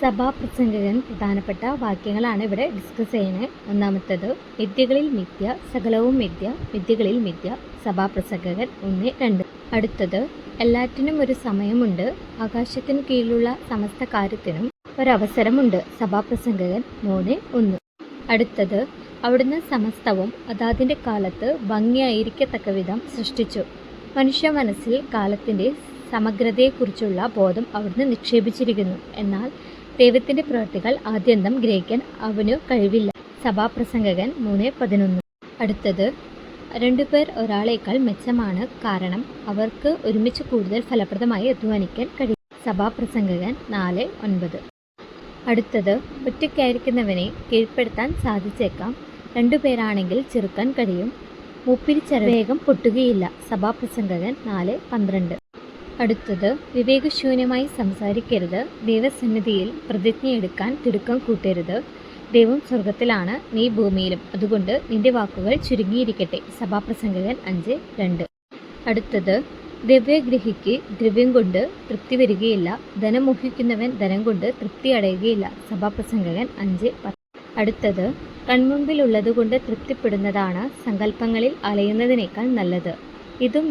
സഭാപ്രസംഗകൻ പ്രധാനപ്പെട്ട വാക്യങ്ങളാണ് ഇവിടെ ഡിസ്കസ് ചെയ്യുന്നത്. ഒന്നാമത്തത്, വിദ്യകളിൽ മിഥ്യ, സകലവും മിഥ്യ, വിദ്യകളിൽ മിഥ്യ. സഭാപ്രസംഗകൻ 1:2. അടുത്തത്, എല്ലാറ്റിനും ഒരു സമയമുണ്ട്, ആകാശത്തിനു കീഴിലുള്ള സമസ്ത കാര്യത്തിനും ഒരവസരമുണ്ട്. സഭാപ്രസംഗകൻ 3:1. അടുത്തത്, അവിടുന്ന് സമസ്തവും അതാതിൻ്റെ കാലത്ത് ഭംഗിയായിരിക്കത്തക്ക വിധം സൃഷ്ടിച്ചു. മനുഷ്യ മനസ്സിൽ കാലത്തിൻ്റെ സമഗ്രതയെക്കുറിച്ചുള്ള ബോധം അവിടുന്ന് നിക്ഷേപിച്ചിരിക്കുന്നു. എന്നാൽ ദൈവത്തിൻ്റെ പ്രവൃത്തികൾ ആദ്യന്തം ഗ്രഹിക്കാൻ അവനു കഴിവില്ല. സഭാപ്രസംഗകൻ 3:11. അടുത്തത്, രണ്ടുപേർ ഒരാളേക്കാൾ മെച്ചമാണ്, കാരണം അവർക്ക് ഒരുമിച്ച് കൂടുതൽ ഫലപ്രദമായി അധ്വാനിക്കാൻ കഴിയും. സഭാപ്രസംഗകൻ 4:9. അടുത്തത്, ഒറ്റയ്ക്കായിരിക്കുന്നവനെ കീഴ്പ്പെടുത്താൻ സാധിച്ചേക്കാം, രണ്ടുപേരാണെങ്കിൽ ചെറുക്കാൻ കഴിയും, മൂപ്പിരിച്ചര വേഗം പൊട്ടുകയില്ല. സഭാപ്രസംഗകൻ 4:12. അടുത്തത്, വിവേകശൂന്യമായി സംസാരിക്കരുത്, ദൈവസന്നിധിയിൽ പ്രതിജ്ഞയെടുക്കാൻ തിടുക്കം കൂട്ടരുത്. ദൈവം സ്വർഗത്തിലാണ്, നീ ഭൂമിയിലും, അതുകൊണ്ട് നിന്റെ വാക്കുകൾ ചുരുങ്ങിയിരിക്കട്ടെ. സഭാപ്രസംഗകൻ 5:2. അടുത്തത്, ദ്രവ്യഗ്രഹിക്ക് ദ്രവ്യം കൊണ്ട് തൃപ്തി വരികയില്ല, ധനം മോഹിക്കുന്നവൻ ധനം കൊണ്ട് തൃപ്തി അടയുകയില്ല. സഭാപ്രസംഗകൻ 5:10. അടുത്തത്, കൺമുമ്പിലുള്ളതുകൊണ്ട് തൃപ്തിപ്പെടുന്നതാണ് സങ്കല്പങ്ങളിൽ അലയുന്നതിനേക്കാൾ നല്ലത്, ഇതും